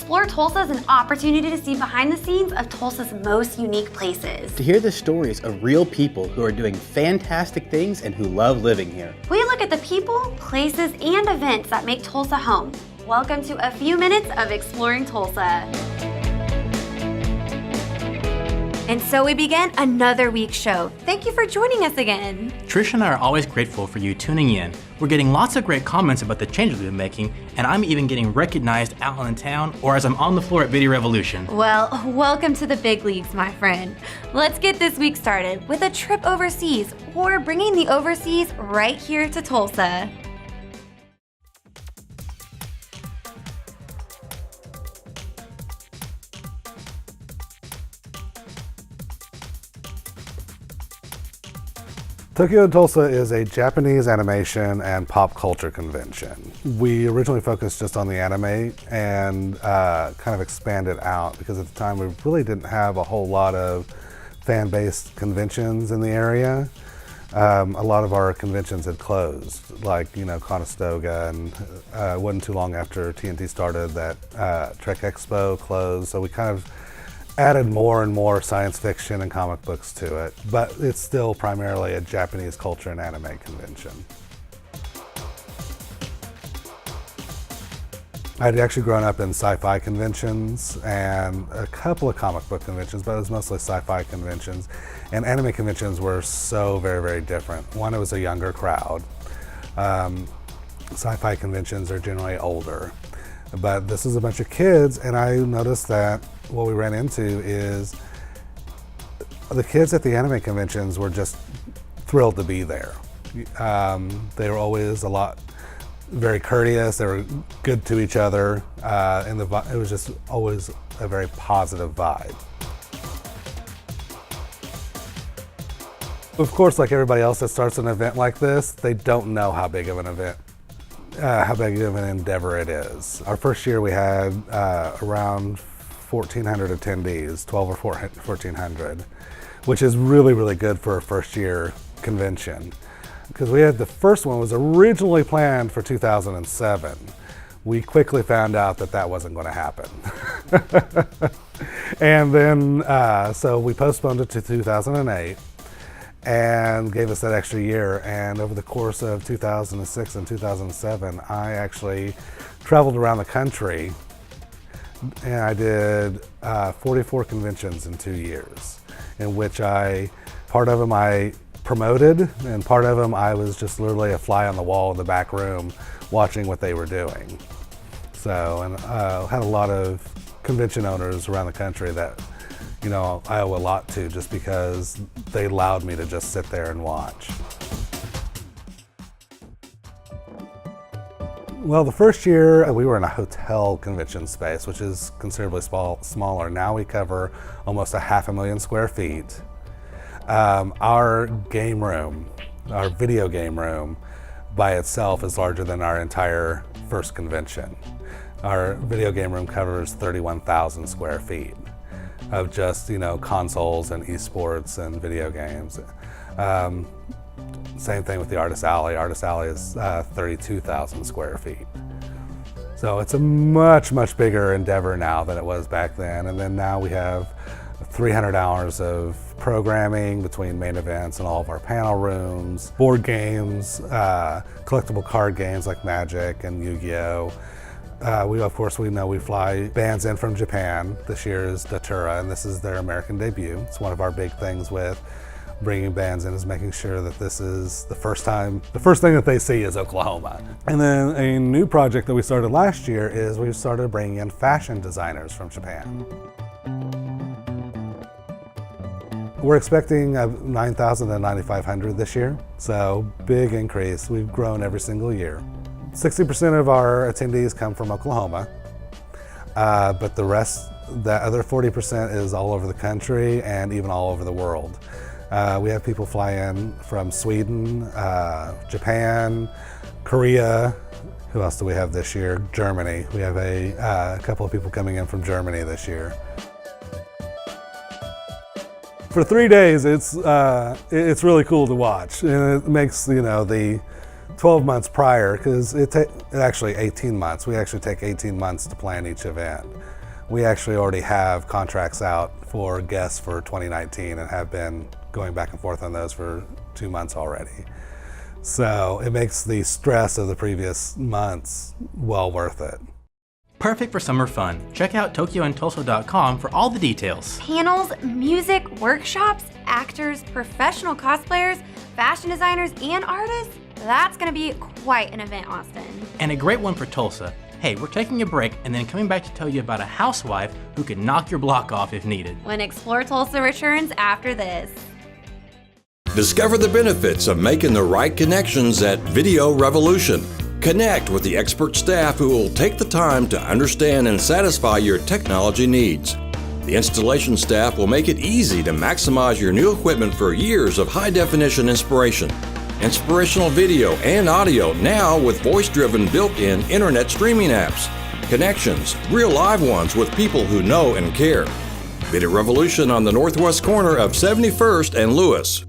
Explore Tulsa is an opportunity to see behind the scenes of Tulsa's most unique places. To hear the stories of real people who are doing fantastic things and who love living here. We look at the people, places, and events that make Tulsa home. Welcome to a few minutes of Exploring Tulsa. And so we begin another week's show. Thank you for joining us again. Trish and I are always grateful for you tuning in. We're getting lots of great comments about the changes we've been making, and I'm even getting recognized out in town or as I'm on the floor at Video Revolution. Well, welcome to the big leagues, my friend. Let's get this week started with a trip overseas, or bringing the overseas right here to Tulsa. Tokyo in Tulsa is a Japanese animation and pop culture convention. We originally focused just on the anime and kind of expanded out because at the time we really didn't have a whole lot of fan-based conventions in the area. A lot of our conventions had closed, like Conestoga, and it wasn't too long after TNT started that Trek Expo closed, so we kind of added more and more science fiction and comic books to it, but it's still primarily a Japanese culture and anime convention. I'd actually grown up in sci-fi conventions and a couple of comic book conventions, but it was mostly sci-fi conventions. And anime conventions were so very, very different. One, it was a younger crowd. Sci-fi conventions are generally older, but this is a bunch of kids, and I noticed that what we ran into is the kids at the anime conventions were just thrilled to be there. They were always very courteous, they were good to each other, and it was just always a very positive vibe. Of course, like everybody else that starts an event like this, they don't know how big of an endeavor it is. Our first year we had around 1,400 attendees, 12 or 1,400, which is really, really good for a first year convention. Because the first one was originally planned for 2007. We quickly found out that wasn't going to happen. And then, so we postponed it to 2008 and gave us that extra year. And over the course of 2006 and 2007, I actually traveled around the country and I did 44 conventions in 2 years, in which part of them I promoted, and part of them I was just literally a fly on the wall in the back room watching what they were doing. So, and had a lot of convention owners around the country that, I owe a lot to just because they allowed me to just sit there and watch. Well, the first year we were in a hotel convention space, which is considerably smaller. Now we cover almost 500,000 square feet. Our game room, our video game room by itself is larger than our entire first convention. Our video game room covers 31,000 square feet of just, consoles and esports and video games. Same thing with the Artist Alley. Artist Alley is 32,000 square feet. So it's a much, much bigger endeavor now than it was back then. And then now we have 300 hours of programming between main events and all of our panel rooms, board games, collectible card games like Magic and Yu-Gi-Oh! We fly bands in from Japan. This year is Datura, and this is their American debut. It's one of our big things with bringing bands in, is making sure that this is the first thing that they see is Oklahoma. And then a new project that we started last year is we've started bringing in fashion designers from Japan. We're expecting 9,000 to 9,500 this year, so big increase. We've grown every single year. 60% of our attendees come from Oklahoma, but the other 40% is all over the country and even all over the world. We have people fly in from Sweden, Japan, Korea. Who else do we have this year? Germany. We have a couple of people coming in from Germany this year. For 3 days, it's really cool to watch, and it makes the 12 months prior, because actually 18 months. We actually take 18 months to plan each event. We actually already have contracts out for guests for 2019 and have been going back and forth on those for 2 months already. So it makes the stress of the previous months well worth it. Perfect for summer fun. Check out tokyoandtulsa.com for all the details. Panels, music, workshops, actors, professional cosplayers, fashion designers, and artists. That's gonna be quite an event, Austin. And a great one for Tulsa. Hey, we're taking a break and then coming back to tell you about a housewife who can knock your block off if needed. When Explore Tulsa returns after this. Discover the benefits of making the right connections at Video Revolution. Connect with the expert staff who will take the time to understand and satisfy your technology needs. The installation staff will make it easy to maximize your new equipment for years of high-definition inspiration. Inspirational video and audio now with voice-driven built-in internet streaming apps. Connections, real live ones with people who know and care. Video Revolution on the northwest corner of 71st and Lewis.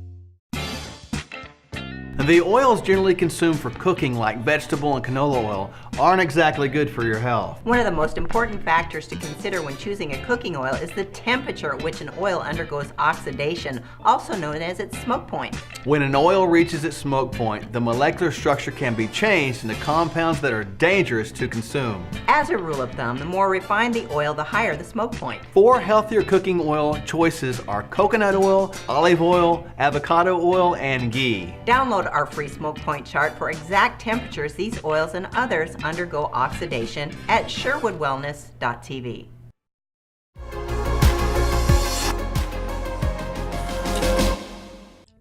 The oils generally consumed for cooking, like vegetable and canola oil, aren't exactly good for your health. One of the most important factors to consider when choosing a cooking oil is the temperature at which an oil undergoes oxidation, also known as its smoke point. When an oil reaches its smoke point, the molecular structure can be changed into compounds that are dangerous to consume. As a rule of thumb, the more refined the oil, the higher the smoke point. 4 healthier cooking oil choices are coconut oil, olive oil, avocado oil, and ghee. Download our free smoke point chart for exact temperatures these oils and others undergo oxidation at sherwoodwellness.tv.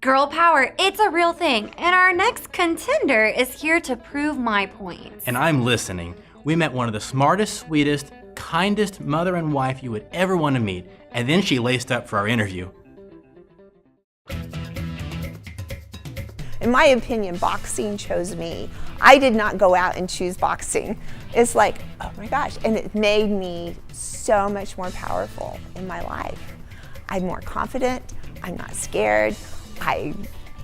Girl power, it's a real thing, and our next contender is here to prove my point. And I'm listening. We met one of the smartest, sweetest, kindest mother and wife you would ever want to meet, and then she laced up for our interview. In my opinion, boxing chose me. I did not go out and choose boxing. It's like, oh my gosh, and it made me so much more powerful in my life. I'm more confident, I'm not scared. I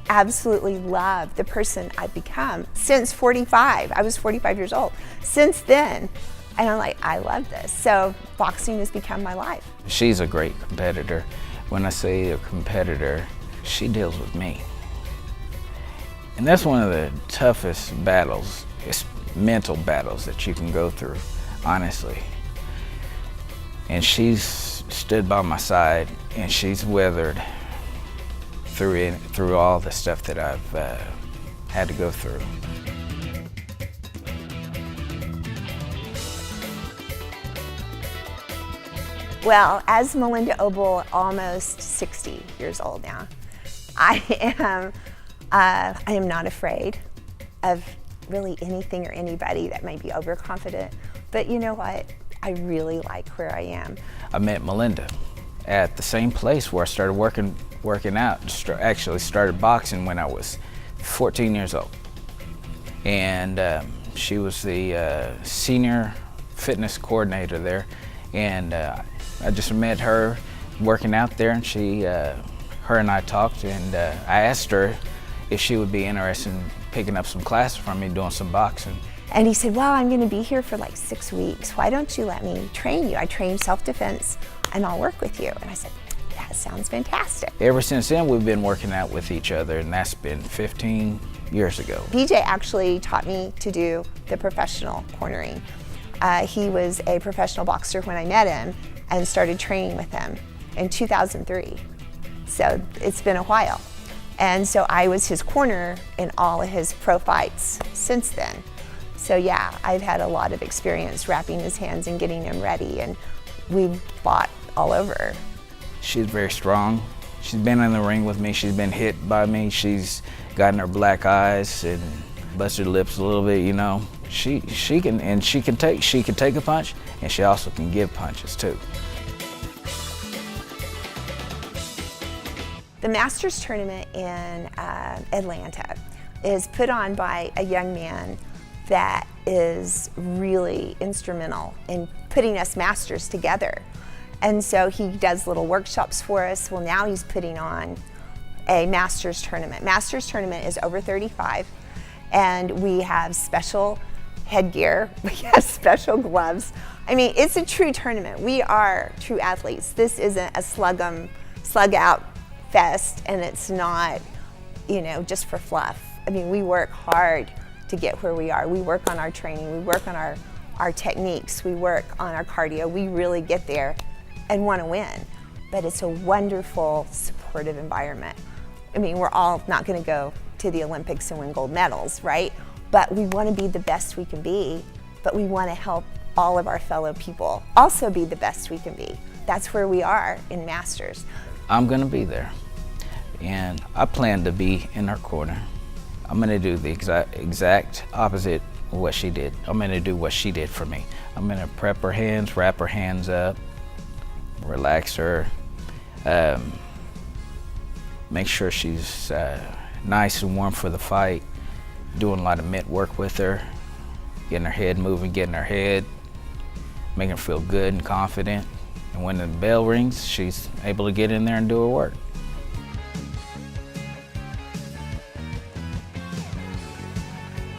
absolutely love the person I've become since 45. I was 45 years old. Since then, and I'm like, I love this. So boxing has become my life. She's a great competitor. When I say a competitor, she deals with me. And that's one of the toughest battles, it's mental battles that you can go through, honestly. And she's stood by my side and she's weathered through all the stuff that I've had to go through. Well, as Melinda Obal, almost 60 years old now, I am not afraid of really anything or anybody that might be overconfident. But you know what? I really like where I am. I met Melinda at the same place where I started working out. Actually started boxing when I was 14 years old. And she was the senior fitness coordinator there. And I just met her working out there, and her and I talked, and I asked her if she would be interested in picking up some classes from me, doing some boxing. And he said, well, I'm gonna be here for like 6 weeks. Why don't you let me train you? I train self-defense and I'll work with you. And I said, that sounds fantastic. Ever since then, we've been working out with each other, and that's been 15 years ago. BJ actually taught me to do the professional cornering. He was a professional boxer when I met him and started training with him in 2003. So it's been a while. And so I was his corner in all of his pro fights since then. So yeah, I've had a lot of experience wrapping his hands and getting him ready, and we've fought all over. She's very strong. She's been in the ring with me. She's been hit by me. She's gotten her black eyes and busted lips a little bit, you know. She can take a punch, and she also can give punches too. The Masters tournament in Atlanta is put on by a young man that is really instrumental in putting us Masters together. And so he does little workshops for us. Well, now he's putting on a Masters tournament. Masters tournament is over 35, and we have special headgear. We have special gloves. I mean, it's a true tournament. We are true athletes. This isn't a slug out fest, and it's not, you know, just for fluff. I mean, we work hard to get where we are. We work on our training. We work on our techniques. We work on our cardio. We really get there and want to win. But it's a wonderful, supportive environment. I mean, we're all not going to go to the Olympics and win gold medals, right? But we want to be the best we can be, but we want to help all of our fellow people also be the best we can be. That's where we are in Masters. I'm gonna be there, and I plan to be in her corner. I'm gonna do the exact opposite of what she did. I'm gonna do what she did for me. I'm gonna prep her hands, wrap her hands up, relax her, make sure she's nice and warm for the fight, doing a lot of mitt work with her, getting her head moving, getting her head, making her feel good and confident. And when the bell rings, she's able to get in there and do her work.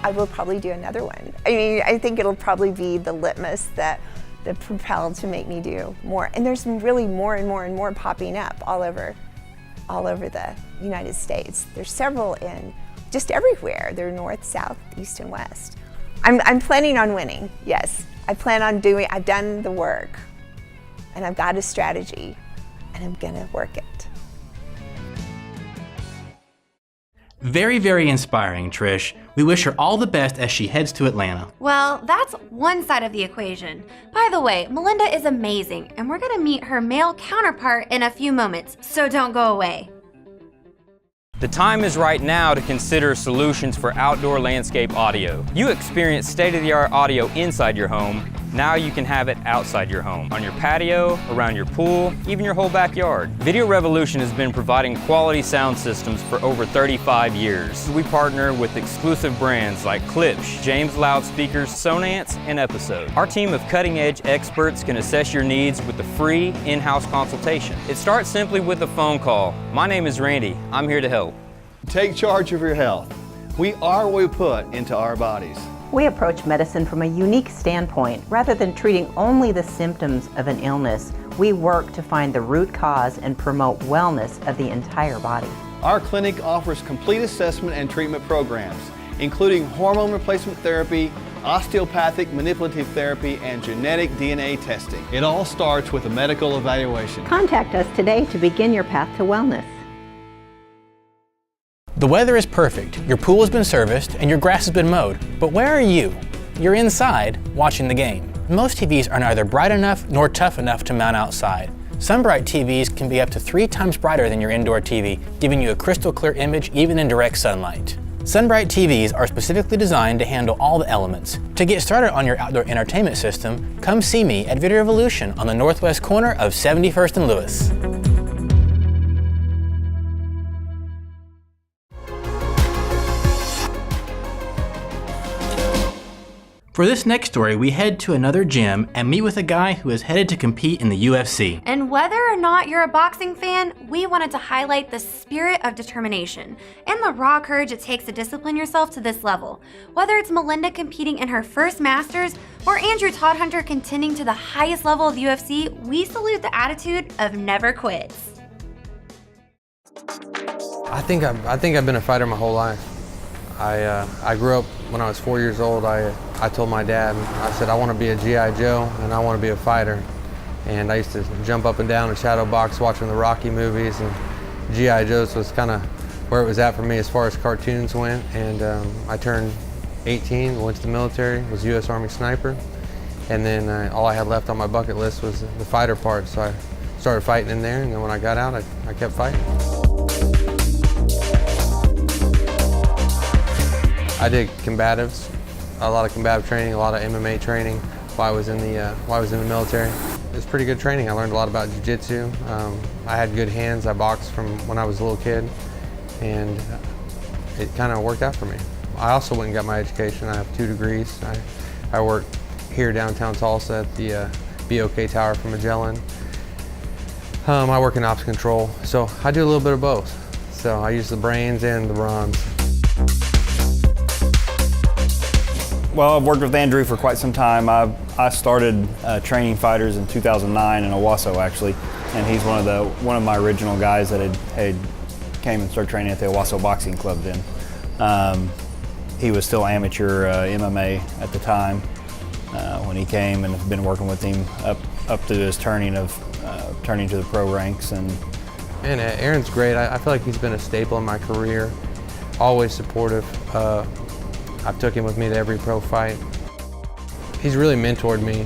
I will probably do another one. I mean, I think it'll probably be the litmus that propelled to make me do more. And there's really more and more and more popping up all over the United States. There's several in just everywhere. They're north, south, east, and west. I'm planning on winning, yes. I've done the work, and I've got a strategy, and I'm gonna work it. Very, very inspiring, Trish. We wish her all the best as she heads to Atlanta. Well, that's one side of the equation. By the way, Melinda is amazing, and we're gonna meet her male counterpart in a few moments, so don't go away. The time is right now to consider solutions for outdoor landscape audio. You experience state-of-the-art audio inside your home. Now you can have it outside your home, on your patio, around your pool, even your whole backyard. Video Revolution has been providing quality sound systems for over 35 years. We partner with exclusive brands like Klipsch, James Loudspeakers, Sonance, and Episode. Our team of cutting-edge experts can assess your needs with a free in-house consultation. It starts simply with a phone call. My name is Randy. I'm here to help. Take charge of your health. We are what we put into our bodies. We approach medicine from a unique standpoint. Rather than treating only the symptoms of an illness, we work to find the root cause and promote wellness of the entire body. Our clinic offers complete assessment and treatment programs, including hormone replacement therapy, osteopathic manipulative therapy, and genetic DNA testing. It all starts with a medical evaluation. Contact us today to begin your path to wellness. The weather is perfect, your pool has been serviced, and your grass has been mowed. But where are you? You're inside, watching the game. Most TVs are neither bright enough nor tough enough to mount outside. Sunbright TVs can be up to 3 times brighter than your indoor TV, giving you a crystal clear image even in direct sunlight. Sunbright TVs are specifically designed to handle all the elements. To get started on your outdoor entertainment system, come see me at Video Revolution on the northwest corner of 71st and Lewis. For this next story, we head to another gym and meet with a guy who is headed to compete in the UFC. And whether or not you're a boxing fan, we wanted to highlight the spirit of determination and the raw courage it takes to discipline yourself to this level. Whether it's Melinda competing in her first Masters or Andrew Todhunter contending to the highest level of the UFC, we salute the attitude of never quits. I think I've been a fighter my whole life. I grew up when I was 4 years old. I told my dad, I said, I want to be a G.I. Joe and I want to be a fighter. And I used to jump up and down and shadow box watching the Rocky movies, and G.I. Joe's was kind of where it was at for me as far as cartoons went. And I turned 18, went to the military, was a U.S. Army sniper. And then all I had left on my bucket list was the fighter part. So I started fighting in there, and then when I got out, I kept fighting. I did combatives, a lot of combative training, a lot of MMA training while I was in the military. It was pretty good training. I learned a lot about jiu-jitsu. I had good hands. I boxed from when I was a little kid, and it kind of worked out for me. I also went and got my education. I have 2 degrees. I worked here downtown Tulsa at the BOK Tower for Magellan. I work in ops control, so I do a little bit of both. So I use the brains and the bronze. Well, I've worked with Andrew for quite some time. I started training fighters in 2009 in Owasso, actually, and he's one of my original guys that had came and started training at the Owasso Boxing Club then. He was still amateur MMA at the time when he came, and have been working with him up to his turning to the pro ranks. And Aaron's great. I feel like he's been a staple in my career. Always supportive. I've took him with me to every pro fight. He's really mentored me.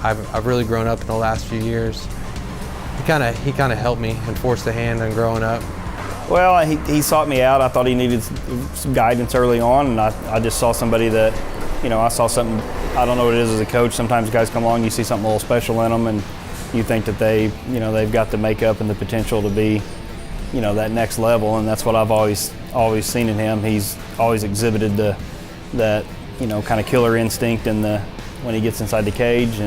I've really grown up in the last few years. He kind of helped me and forced the hand on growing up. Well, he sought me out. I thought he needed some guidance early on, and I just saw somebody that, I saw something. I don't know what it is as a coach. Sometimes guys come along, you see something a little special in them, and you think that they've got the makeup and the potential to be, that next level, and that's what I've always seen in him. He's always exhibited that kind of killer instinct when he gets inside the cage,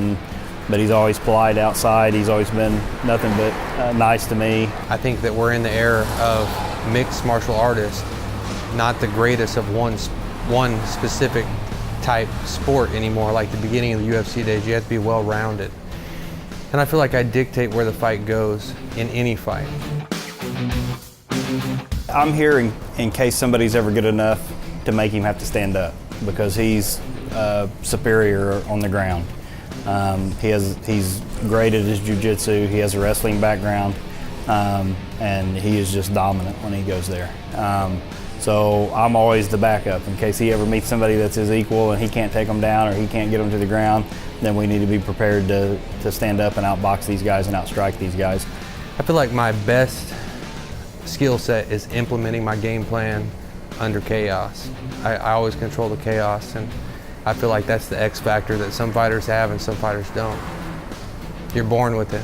but he's always polite outside. He's always been nothing but nice to me. I think that we're in the era of mixed martial artists, not the greatest of one specific type sport anymore. Like the beginning of the UFC days, you have to be well-rounded. And I feel like I dictate where the fight goes in any fight. I'm here in case somebody's ever good enough to make him have to stand up, because he's superior on the ground. He's great at his jiu-jitsu. He has a wrestling background, and he is just dominant when he goes there. So I'm always the backup in case he ever meets somebody that's his equal and he can't take them down or he can't get them to the ground. Then we need to be prepared to stand up and outbox these guys and outstrike these guys. I feel like my best skill set is implementing my game plan under chaos. I always control the chaos, and I feel like that's the X factor that some fighters have and some fighters don't. You're born with it.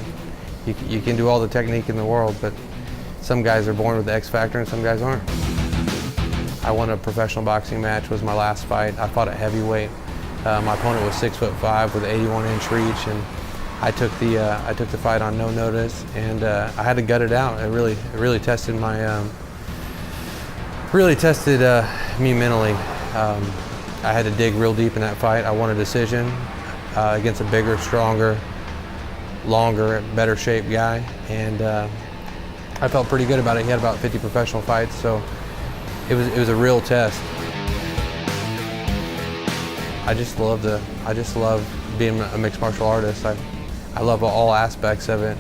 You can do all the technique in the world, but some guys are born with the X factor and some guys aren't. I won a professional boxing match. Was my last fight. I fought at heavyweight. My opponent was 6'5" with an 81-inch reach, and I took the fight on no notice, and I had to gut it out. It really tested me mentally. I had to dig real deep in that fight. I won a decision against a bigger, stronger, longer, better shaped guy, and I felt pretty good about it. He had about 50 professional fights, so it was a real test. I just love being a mixed martial artist. I love all aspects of it.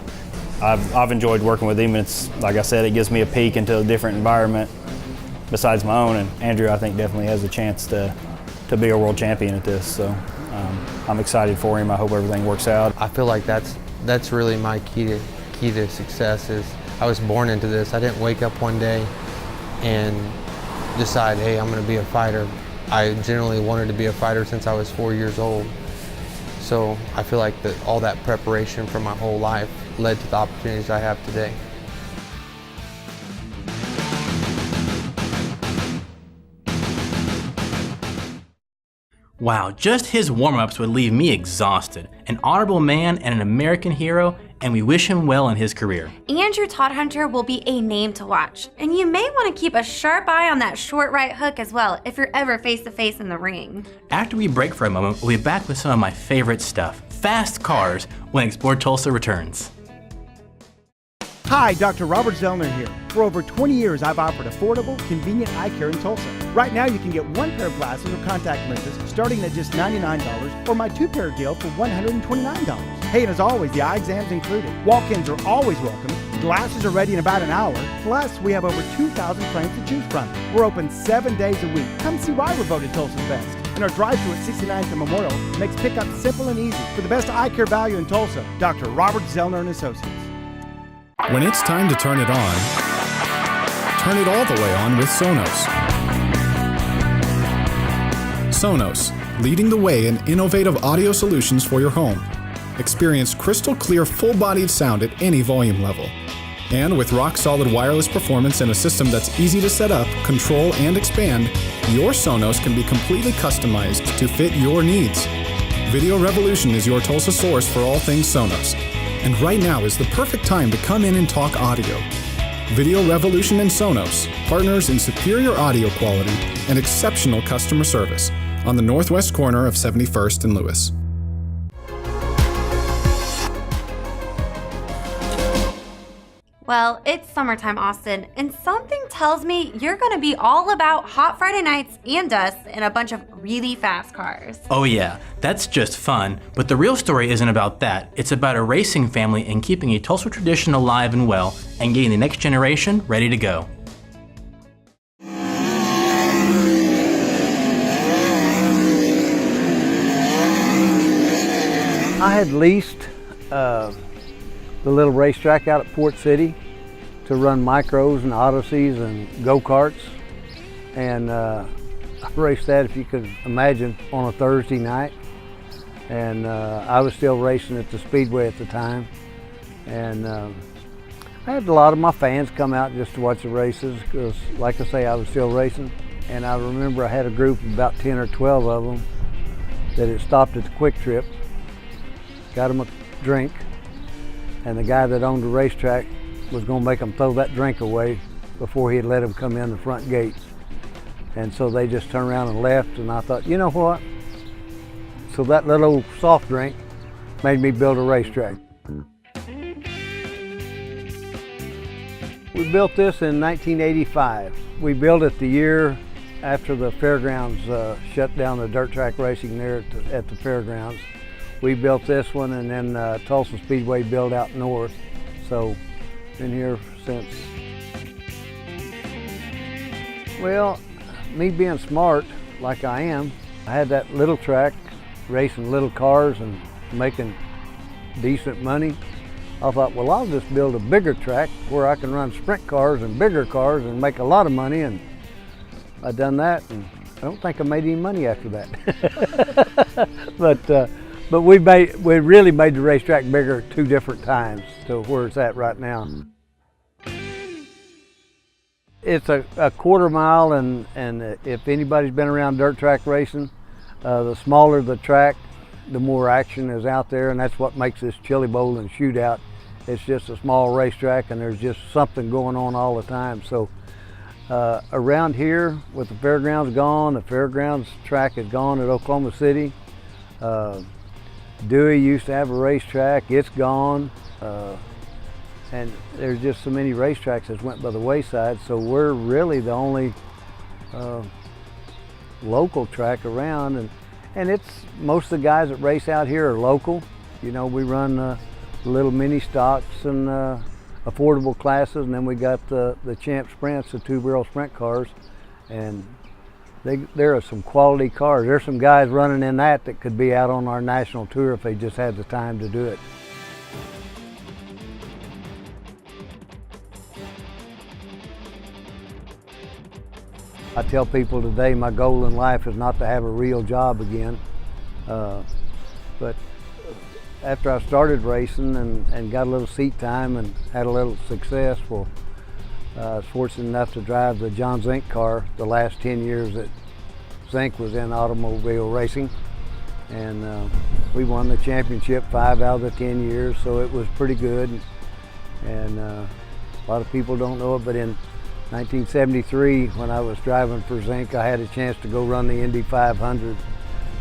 I've enjoyed working with him. It's like I said, it gives me a peek into a different environment besides my own. And Andrew, I think, definitely has a chance to be a world champion at this. So I'm excited for him. I hope everything works out. I feel like that's really my key to success. Is I was born into this. I didn't wake up one day and decide, hey, I'm going to be a fighter. I generally wanted to be a fighter since I was 4 years old. So I feel like all that preparation for my whole life led to the opportunities I have today. Wow, just his warm-ups would leave me exhausted. An honorable man and an American hero, and we wish him well in his career. Andrew Todhunter will be a name to watch, and you may want to keep a sharp eye on that short right hook as well if you're ever face-to-face in the ring. After we break for a moment, we'll be back with some of my favorite stuff, fast cars, when Explore Tulsa returns. Hi, Dr. Robert Zellner here. For over 20 years, I've offered affordable, convenient eye care in Tulsa. Right now, you can get one pair of glasses or contact lenses starting at just $99, or my two-pair deal for $129. Hey, and as always, the eye exam's included. Walk-ins are always welcome. Glasses are ready in about an hour. Plus, we have over 2,000 frames to choose from. We're open 7 days a week. Come see why we're voted Tulsa's best. And our drive-thru at 69th and Memorial makes pickup simple and easy. For the best eye care value in Tulsa, Dr. Robert Zellner and Associates. When it's time to turn it on, turn it all the way on with Sonos. Sonos, leading the way in innovative audio solutions for your home. Experience crystal clear, full-bodied sound at any volume level. And with rock-solid wireless performance and a system that's easy to set up, control, and expand, your Sonos can be completely customized to fit your needs. Video Revolution is your Tulsa source for all things Sonos. And right now is the perfect time to come in and talk audio. Video Revolution and Sonos, partners in superior audio quality and exceptional customer service, on the northwest corner of 71st and Lewis. Well, it's summertime, Austin, and something tells me you're going to be all about hot Friday nights and us in a bunch of really fast cars. Oh yeah, that's just fun, but the real story isn't about that. It's about a racing family and keeping a Tulsa tradition alive and well, and getting the next generation ready to go. I had leased the little racetrack out at Port City to run micros and odysseys and go-karts, and I raced that, if you could imagine, on a Thursday night. And I was still racing at the Speedway at the time, and I had a lot of my fans come out just to watch the races because, like I say, I was still racing. And I remember I had a group of about 10 or 12 of them that had stopped at the Quick Trip, got them a drink, and the guy that owned the racetrack was going to make them throw that drink away before he'd let them come in the front gate. And so they just turned around and left, and I thought, you know what? So that little soft drink made me build a racetrack. We built this in 1985. We built it the year after the fairgrounds shut down the dirt track racing there at the fairgrounds. We built this one, and then Tulsa Speedway built out north. So, been here since. Well, me being smart like I am, I had that little track, racing little cars and making decent money. I thought, well, I'll just build a bigger track where I can run sprint cars and bigger cars and make a lot of money. And I done that, and I don't think I made any money after that. But we really made the racetrack bigger 2 different times to where it's at right now. It's a quarter mile, and if anybody's been around dirt track racing, the smaller the track, the more action is out there, and that's what makes this Chili Bowl and shootout. It's just a small racetrack, and there's just something going on all the time. So around here, with the fairgrounds gone, the fairgrounds track is gone at Oklahoma City. Dewey used to have a racetrack, it's gone. And there's just so many racetracks that went by the wayside, so we're really the only local track around. And it's, most of the guys that race out here are local. You know, we run little mini stocks and affordable classes, and then we got the Champ Sprints, the 2-barrel sprint cars, and there are some quality cars. There's some guys running in that could be out on our national tour if they just had the time to do it. I tell people today my goal in life is not to have a real job again. But after I started racing and got a little seat time and had a little success, well, I was fortunate enough to drive the John Zink car the last 10 years that Zink was in automobile racing. And we won the championship 5 out of the 10 years, so it was pretty good. And a lot of people don't know it, but in 1973, when I was driving for Zink, I had a chance to go run the Indy 500,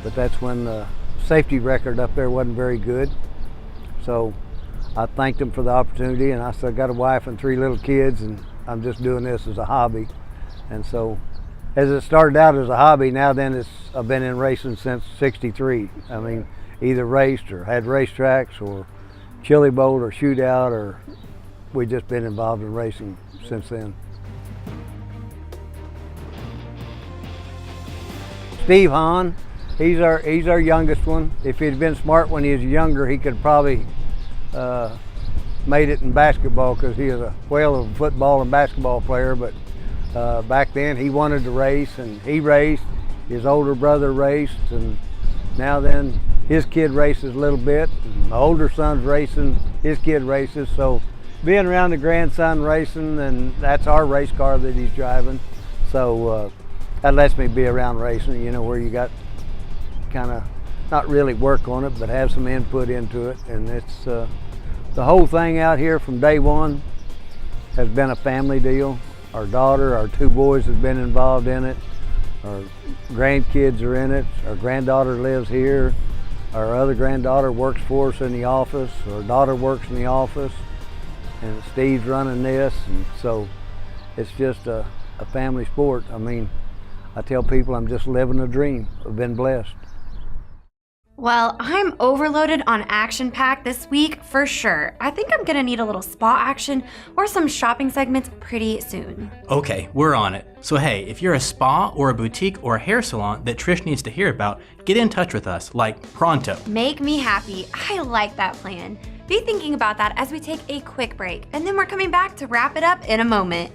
but that's when the safety record up there wasn't very good. So I thanked them for the opportunity, and I said, I got a wife and 3 little kids, and I'm just doing this as a hobby. And so as it started out as a hobby, now then I've been in racing since '63. I mean, either raced or had racetracks or Chili Bowl or shootout, or we've just been involved in racing since then. Steve Hahn, he's our youngest one. If he'd been smart when he was younger, he could probably made it in basketball, because he was a whale of a football and basketball player. But back then he wanted to race, and he raced. His older brother raced, and now then his kid races a little bit. And my older son's racing, his kid races. So being around the grandson racing, and that's our race car that he's driving. So that lets me be around racing, you know, where you got kind of not really work on it, but have some input into it. And it's the whole thing out here from day one has been a family deal. Our daughter, our 2 boys have been involved in it. Our grandkids are in it. Our granddaughter lives here. Our other granddaughter works for us in the office. Our daughter works in the office. And Steve's running this. And so it's just a family sport. I mean, I tell people I'm just living a dream. I've been blessed. Well, I'm overloaded on action-packed this week for sure. I think I'm gonna need a little spa action or some shopping segments pretty soon. Okay, we're on it. So hey, if you're a spa or a boutique or a hair salon that Trish needs to hear about, get in touch with us, like pronto. Make me happy. I like that plan. Be thinking about that as we take a quick break, and then we're coming back to wrap it up in a moment.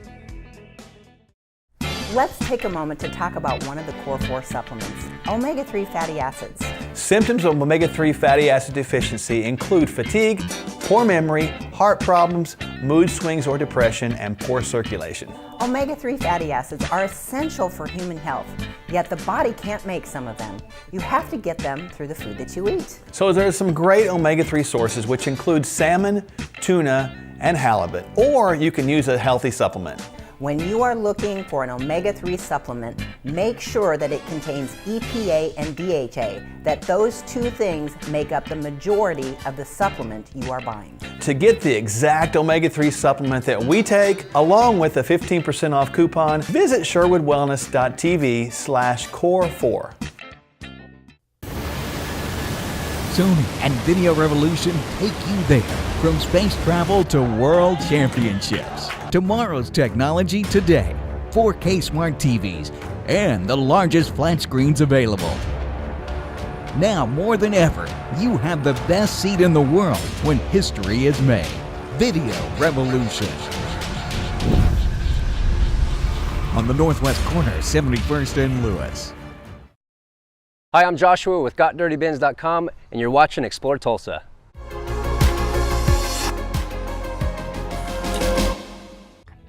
Let's take a moment to talk about one of the core 4 supplements, omega-3 fatty acids. Symptoms of omega-3 fatty acid deficiency include fatigue, poor memory, heart problems, mood swings or depression, and poor circulation. Omega-3 fatty acids are essential for human health, yet the body can't make some of them. You have to get them through the food that you eat. So there are some great omega-3 sources which include salmon, tuna, and halibut, or you can use a healthy supplement. When you are looking for an omega-3 supplement, make sure that it contains EPA and DHA, that those 2 things make up the majority of the supplement you are buying. To get the exact omega-3 supplement that we take, along with a 15% off coupon, visit sherwoodwellness.tv/core4. Sony and Video Revolution take you there. From space travel to world championships. Tomorrow's technology today. 4K smart TVs and the largest flat screens available. Now more than ever, you have the best seat in the world when history is made. Video Revolution. On the northwest corner, 71st and Lewis. Hi, I'm Joshua with GotDirtyBins.com, and you're watching Explore Tulsa.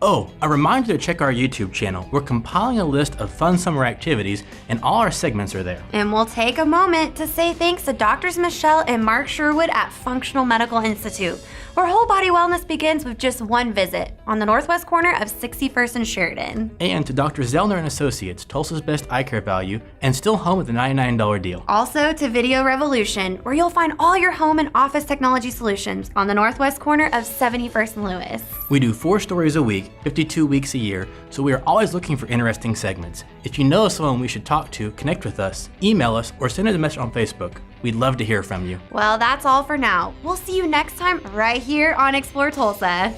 Oh, a reminder to check our YouTube channel. We're compiling a list of fun summer activities, and all our segments are there. And we'll take a moment to say thanks to Drs. Michelle and Mark Sherwood at Functional Medical Institute, where whole body wellness begins with just one visit on the northwest corner of 61st and Sheridan. And to Dr. Zellner and Associates, Tulsa's best eye care value, and still home with a $99 deal. Also to Video Revolution, where you'll find all your home and office technology solutions on the northwest corner of 71st and Lewis. We do 4 stories a week, 52 weeks a year, so we are always looking for interesting segments. If you know someone we should talk to, connect with us, email us, or send us a message on Facebook. We'd love to hear from you. Well, that's all for now. We'll see you next time right here on Explore Tulsa.